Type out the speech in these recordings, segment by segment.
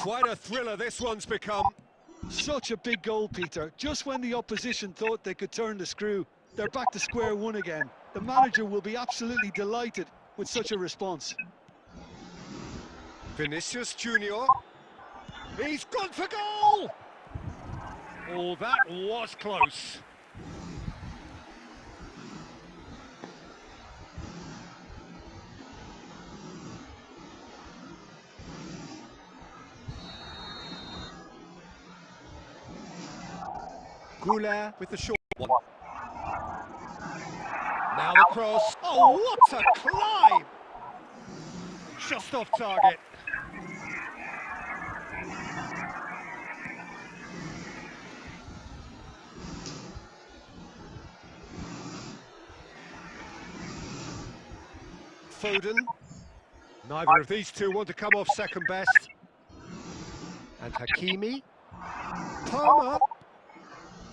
Quite a thriller this one's become. Such a big goal, Peter. Just when the opposition thought they could turn the screw, they're back to square one again. The manager will be absolutely delighted with such a response. Vinicius Junior. He's gone for goal! Oh, that was close. Goulet with the short one. Now the cross. Oh, what a climb! Just off target. Foden. Neither of these two want to come off second best. And Hakimi. Palmer.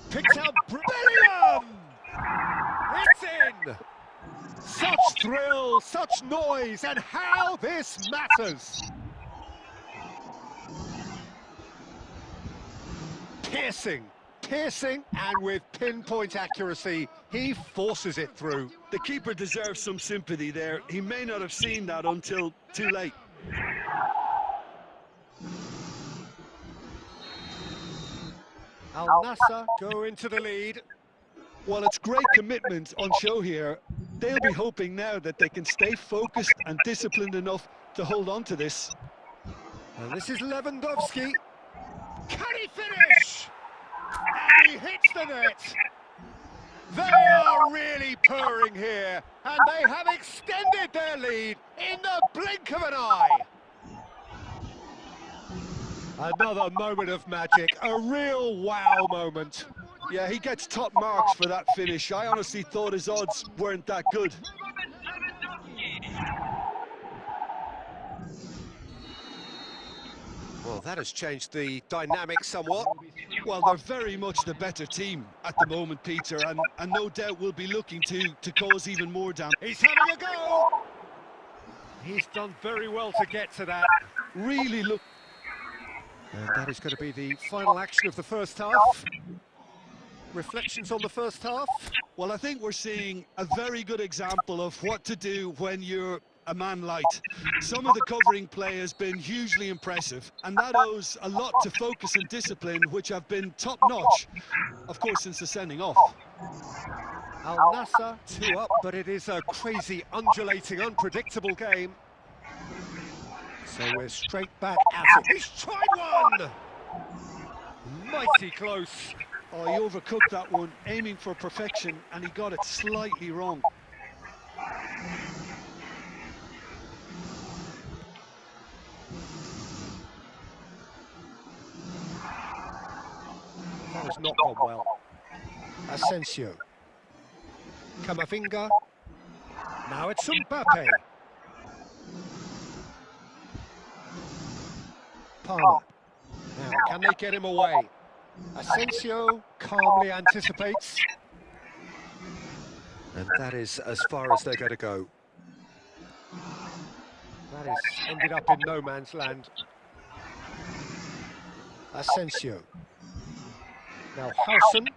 Picks out Bellingham! It's in! Such thrill, such noise, and how this matters! Piercing, and with pinpoint accuracy, he forces it through. The keeper deserves some sympathy there. He may not have seen that until too late. Al Nassr go into the lead. Well, it's great commitment on show here. They'll be hoping now that they can stay focused and disciplined enough to hold on to this. And this is Lewandowski. Can he finish? And he hits the net. They are really purring here, and they have extended their lead in the blink of an eye. Another moment of magic, a real wow moment. Yeah, he gets top marks for that finish. I honestly thought his odds weren't that good. Well, that has changed the dynamic somewhat. Well, they're very much the better team at the moment, Peter, and no doubt will be looking to cause even more damage. He's having a go! He's done very well to get to that. Really look. And that is going to be the final action of the first half. Reflections on the first half? Well, I think we're seeing a very good example of what to do when you're a man light. Some of the covering play has been hugely impressive, and that owes a lot to focus and discipline, which have been top-notch, of course, since the sending off. Al Nassr 2 up, but it is a crazy, undulating, unpredictable game. So we're straight back at it. He's tried one! Mighty close. Oh, he overcooked that one, aiming for perfection, and he got it slightly wrong. That has not gone well. Asensio. Camavinga. Now it's Mbappe. Palmer. Now, can they get him away? Asensio calmly anticipates. And that is as far as they're going to go. That is ended up in no man's land. Asensio. Now Howson.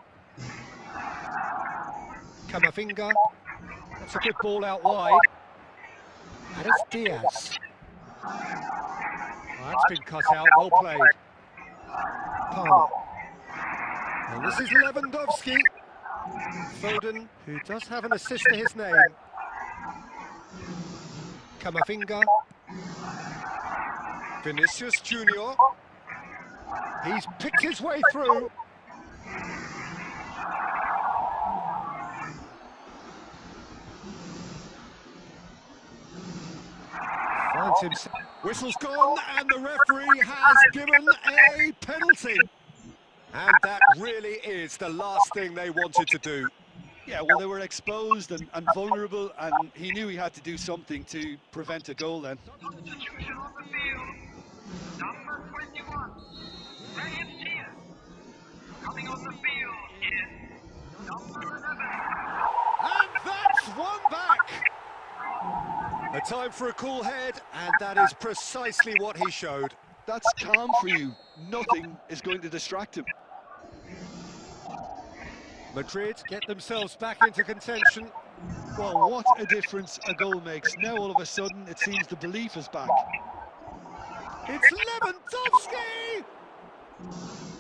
Camavinga. That's a good ball out wide. And it's Diaz. Oh, that's been cut out, well played. Palmer. And this is Lewandowski. Foden, who does have an assist to his name. Camavinga. Vinicius Junior. He's picked his way through. Finds himself. Whistle's gone, and the referee has given a penalty. And that really is the last thing they wanted to do. Yeah, well, they were exposed and vulnerable, and he knew he had to do something to prevent a goal then. Substitution on the field. Number 21, Graham Sheehan. Coming on the field is number 11. And that's one back. A time for a cool head, and that is precisely what he showed. That's calm for you. Nothing is going to distract him. Madrid get themselves back into contention. Well, what a difference a goal makes. Now all of a sudden it seems the belief is back. It's Lewandowski!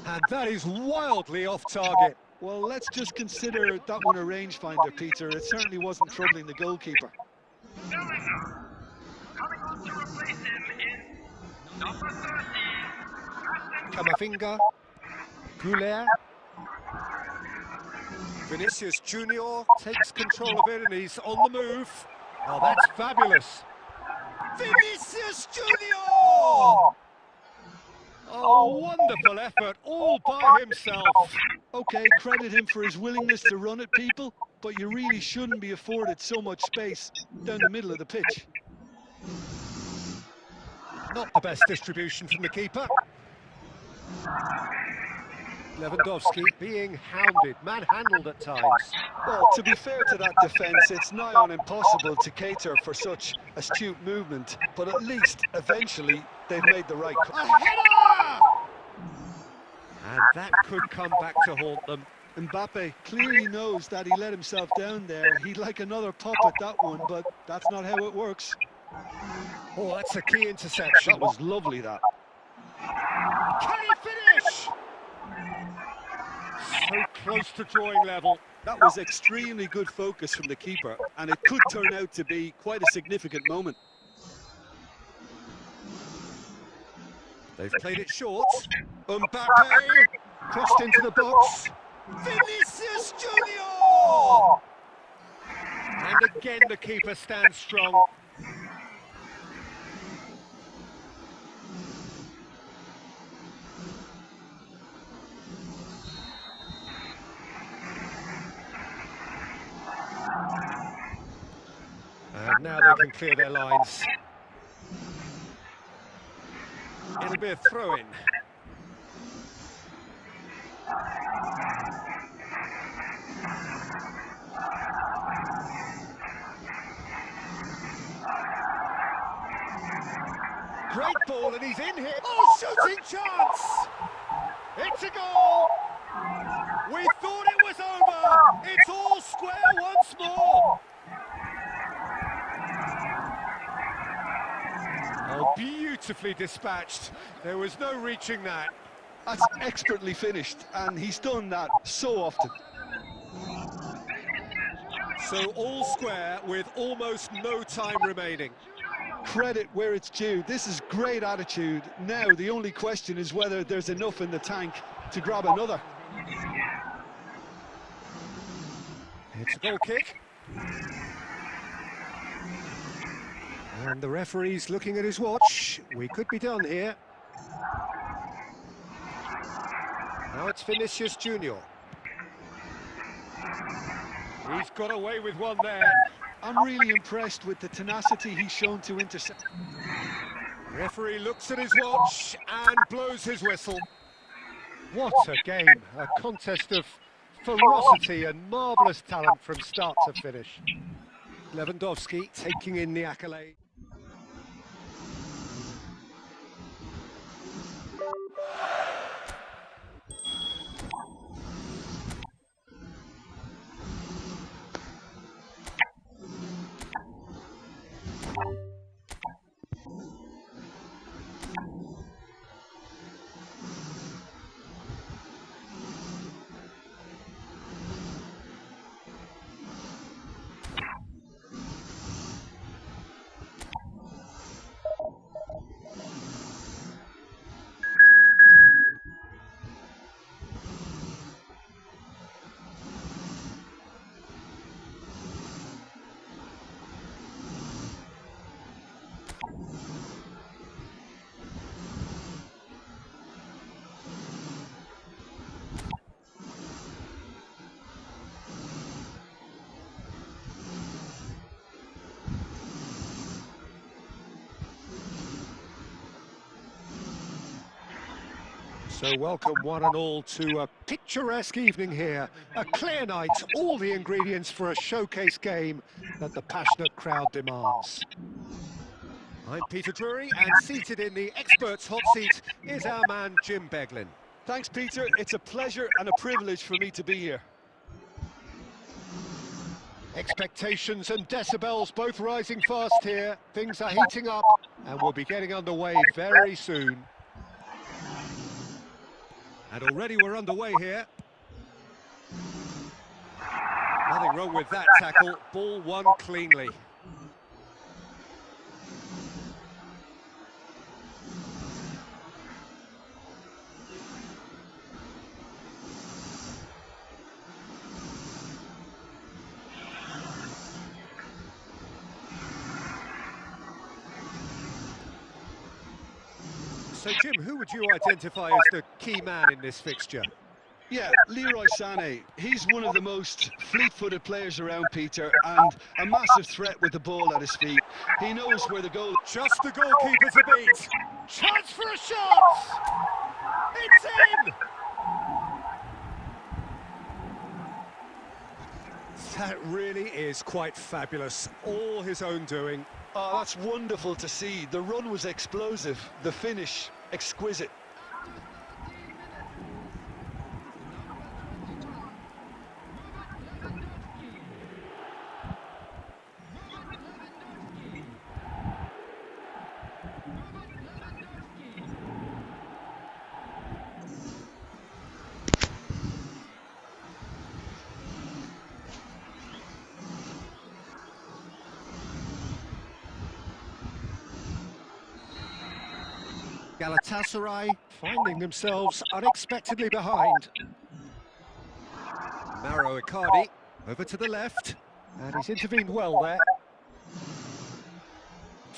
And that is wildly off target. Well, let's just consider that one a rangefinder, Peter. It certainly wasn't troubling the goalkeeper. Bellingham. Coming on to replace him is number 30, Camavinga, Goulet, Vinicius Junior takes control of it and he's on the move. Oh, that's fabulous. Vinicius Junior! Oh, wonderful effort, all by himself. Okay, credit him for his willingness to run at people, but you really shouldn't be afforded so much space down the middle of the pitch. Not the best distribution from the keeper. Lewandowski being hounded, manhandled at times. Well, to be fair to that defence, it's nigh on impossible to cater for such astute movement, but at least, eventually, they've made the right call. A header! And that could come back to haunt them. Mbappe clearly knows that he let himself down there. He'd like another pop at that one, but that's not how it works. Oh, that's a key interception. That was lovely, that. Can he finish? So close to drawing level. That was extremely good focus from the keeper, and it could turn out to be quite a significant moment. They've played it short. Mbappe crossed into the box. Vinicius Junior! And again the keeper stands strong. And now they can clear their lines. It'll be a throw-in. Great ball, and he's in here. Oh, shooting chance! It's a goal! We thought it was over! It's all square once more! Oh, beautifully dispatched. There was no reaching that. That's expertly finished, and he's done that so often. So all square with almost no time remaining. Credit where it's due. This is great attitude. Now the only question is whether there's enough in the tank to grab another. It's a goal kick. And the referee's looking at his watch. We could be done here. Now it's Vinicius Junior. He's got away with one there. I'm really impressed with the tenacity he's shown to intercept. Referee looks at his watch and blows his whistle. What a game, a contest of ferocity and marvellous talent from start to finish. Lewandowski taking in the accolade. So welcome one and all to a picturesque evening here. A clear night, all the ingredients for a showcase game that the passionate crowd demands. I'm Peter Drury, and seated in the experts' hot seat is our man Jim Beglin. Thanks, Peter. It's a pleasure and a privilege for me to be here. Expectations and decibels both rising fast here. Things are heating up, and we'll be getting underway very soon. And already we're underway here. Nothing wrong with that tackle. Ball won cleanly. So, Jim, who would you identify as the key man in this fixture? Yeah, Leroy Sané. He's one of the most fleet-footed players around, Peter, and a massive threat with the ball at his feet. He knows where the goal... Just the goalkeeper to beat. Chance for a shot! It's in! That really is quite fabulous. All his own doing. Oh, that's wonderful to see. The run was explosive, the finish exquisite. Galatasaray finding themselves unexpectedly behind. Mauro Icardi over to the left, and he's intervened well there.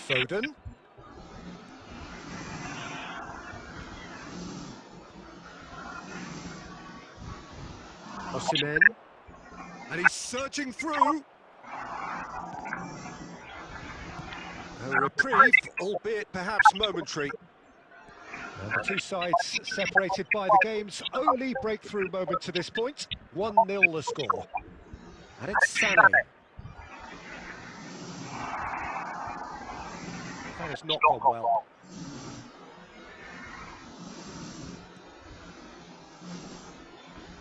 Foden. Osimhen. And he's surging through. A reprieve, albeit perhaps momentary. And the two sides separated by the game's only breakthrough moment to this point. 1-0 the score. And it's Sané. That has not gone well.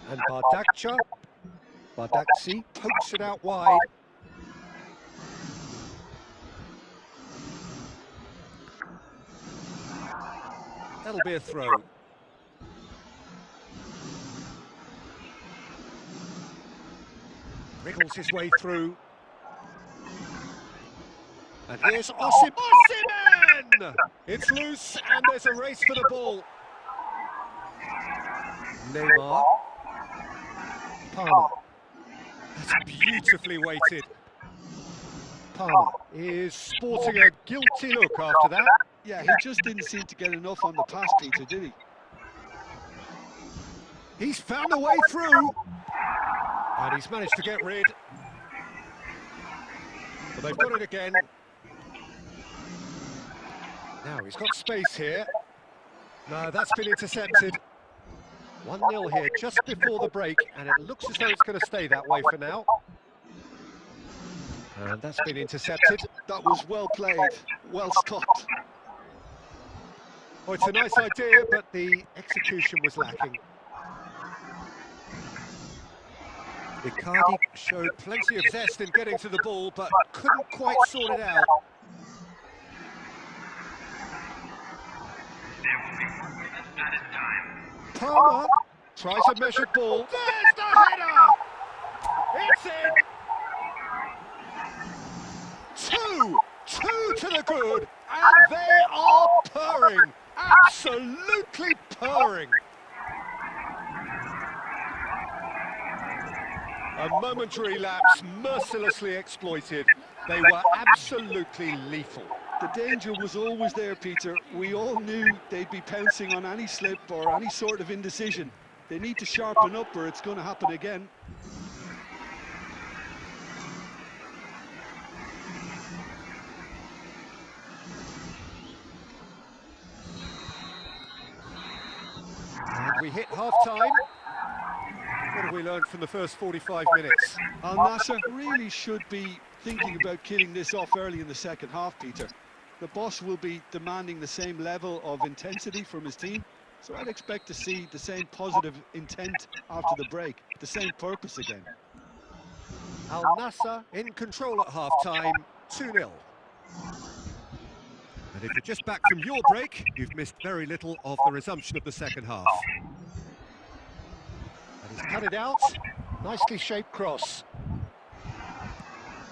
And Bardakci pokes it out wide. That'll be a throw. Wriggles his way through. And here's Osimhen! It's loose, and there's a race for the ball. Neymar. Palmer. That's beautifully weighted. Palmer is sporting a guilty look after that. Yeah, he just didn't seem to get enough on the pass, Peter, did he? He's found a way through. And he's managed to get rid. But they've got it again. Now he's got space here. No, that's been intercepted. 1-0 here just before the break, and it looks as though it's going to stay that way for now. And that's been intercepted. That was well played, well stopped. Oh, it's a nice idea, but the execution was lacking. Icardi showed plenty of zest in getting to the ball, but couldn't quite sort it out. Palmer tries a measured ball. There's the header! It's in! Two to the good, and they are purring. Absolutely purring. A momentary lapse mercilessly exploited. They were absolutely lethal. The danger was always there, Peter. We all knew they'd be pouncing on any slip or any sort of indecision. They need to sharpen up or it's going to happen again. we hit half-time. What have we learned from the first 45 minutes? Al Nassr really should be thinking about killing this off early in the second half, Peter. The boss will be demanding the same level of intensity from his team, so I'd expect to see the same positive intent after the break, the same purpose again. Al Nassr in control at half-time, 2-0. And if you're just back from your break, you've missed very little of the resumption of the second half. And he's cut it out. Nicely shaped cross.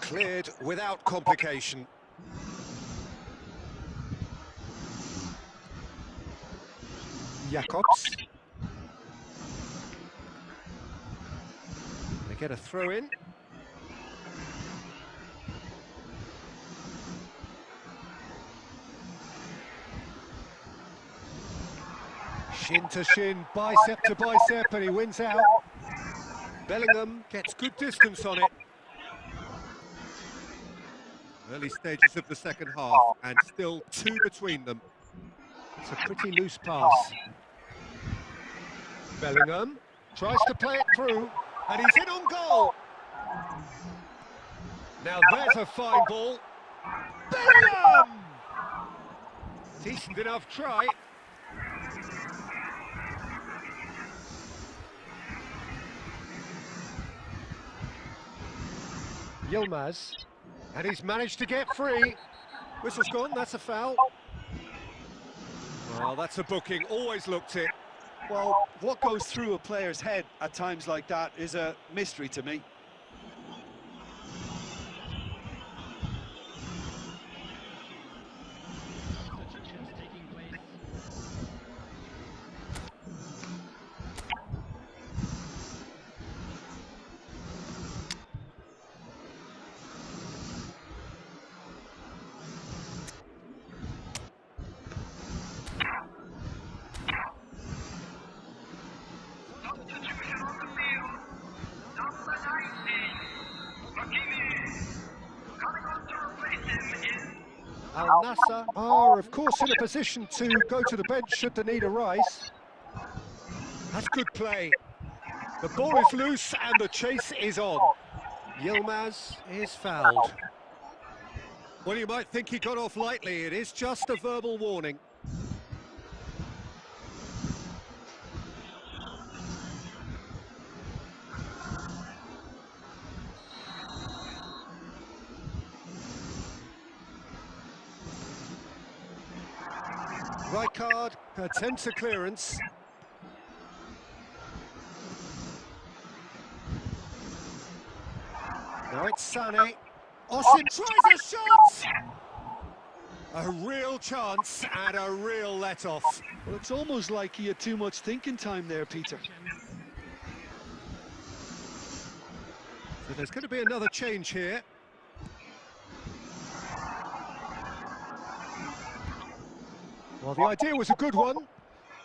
Cleared without complication. Jacobs. They get a throw in. Shin to shin, bicep to bicep, and he wins out. Bellingham gets good distance on it. Early stages of the second half, and still 2 between them. It's a pretty loose pass. Bellingham tries to play it through, and he's in on goal. Now there's a fine ball. Bellingham! Decent enough try. Yilmaz, and he's managed to get free. Whistle's gone, that's a foul. Well, that's a booking, always looked it. Well, what goes through a player's head at times like that is a mystery to me. Substitution on the field. Number 19, coming on to replace him is Al Nassr are, of course, in a position to go to the bench should the need arise. That's good play. The ball is loose and the chase is on. Yilmaz is fouled. Well, you might think he got off lightly. It is just a verbal warning. Right card, attempts a clearance. Now it's Sané. Osim tries a shot! A real chance and a real let-off. Well, it's almost like he had too much thinking time there, Peter. So there's going to be another change here. Well, the idea was a good one.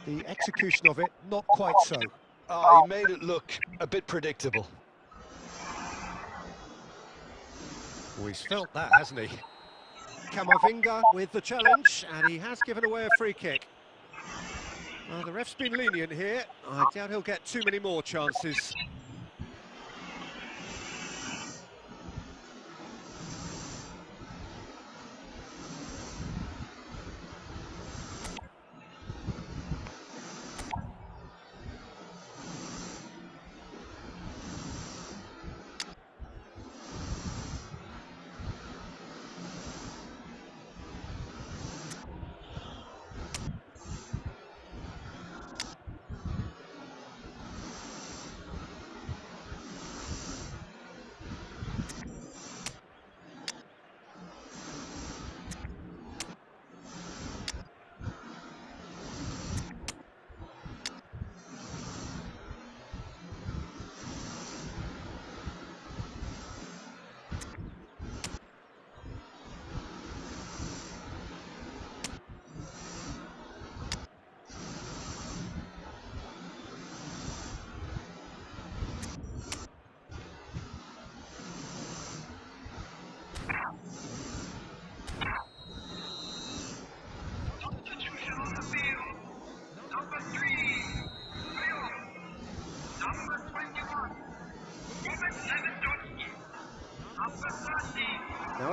The execution of it, not quite so. Oh, he made it look a bit predictable. Oh, he's felt that, hasn't he? Camavinga with the challenge, and he has given away a free kick. The ref's been lenient here. I doubt he'll get too many more chances. substitution on the field. Number 3,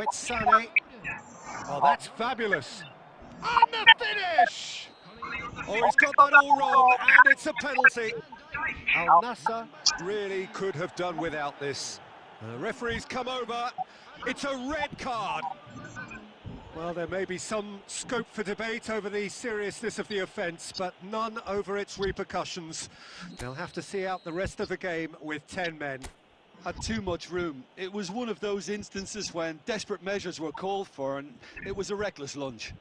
it's Sané. Oh, that's fabulous. And the finish! Oh, he's got that all wrong, and it's a penalty. Al Nassr really could have done without this. The referee's come over. It's a red card. Well, there may be some scope for debate over the seriousness of the offence, but none over its repercussions. They'll have to see out the rest of the game with 10 men. Had too much room. It was one of those instances when desperate measures were called for, and it was a reckless lunge.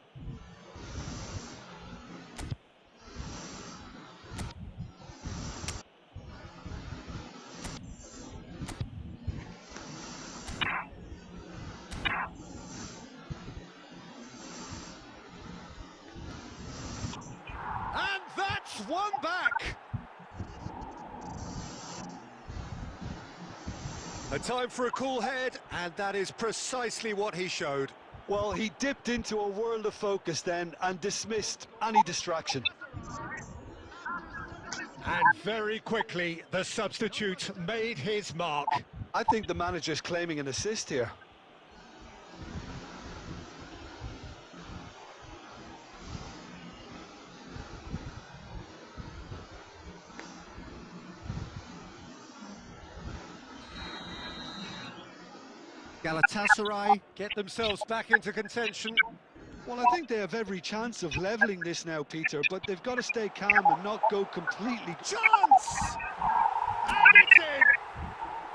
And that's one back! A time for a cool head, and that is precisely what he showed. Well, he dipped into a world of focus then and dismissed any distraction. And very quickly, the substitute made his mark. I think the manager's claiming an assist here. Galatasaray get themselves back into contention. Well, I think they have every chance of levelling this now, Peter, but they've got to stay calm and not go completely... Chance! And it's in!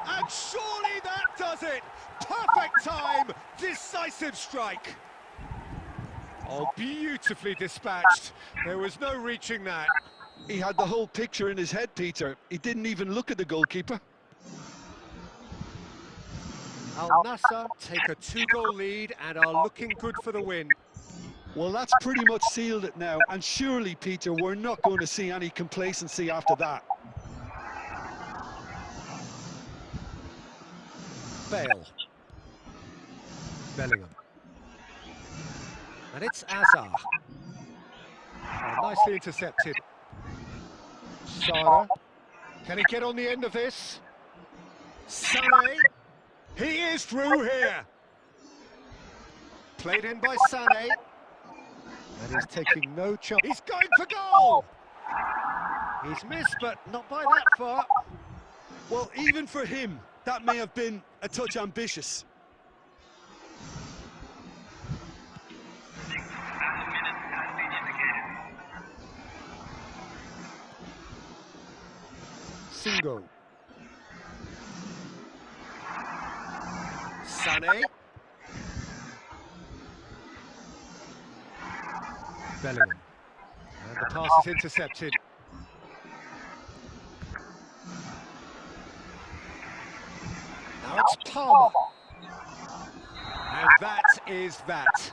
And surely that does it! Perfect time! Decisive strike! Oh, beautifully dispatched. There was no reaching that. He had the whole picture in his head, Peter. He didn't even look at the goalkeeper. Al Nassr take a 2-goal lead and are looking good for the win. Well, that's pretty much sealed it now, and surely, Peter, we're not going to see any complacency after that. Bale. Bellingham. And it's Azar. Oh, nicely intercepted. Sara. Can he get on the end of this? Sané. He is through here. Played in by Sané. And he's taking no chance. He's going for goal! He's missed, but not by that far. Well, even for him, that may have been a touch ambitious. Singo. Sané. Bellingham. And the pass is intercepted. Now it's Palmer. And that is that.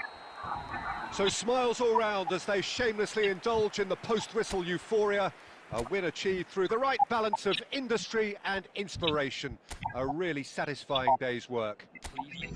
So smiles all round as they shamelessly indulge in the post-whistle euphoria. A win achieved through the right balance of industry and inspiration. A really satisfying day's work. Please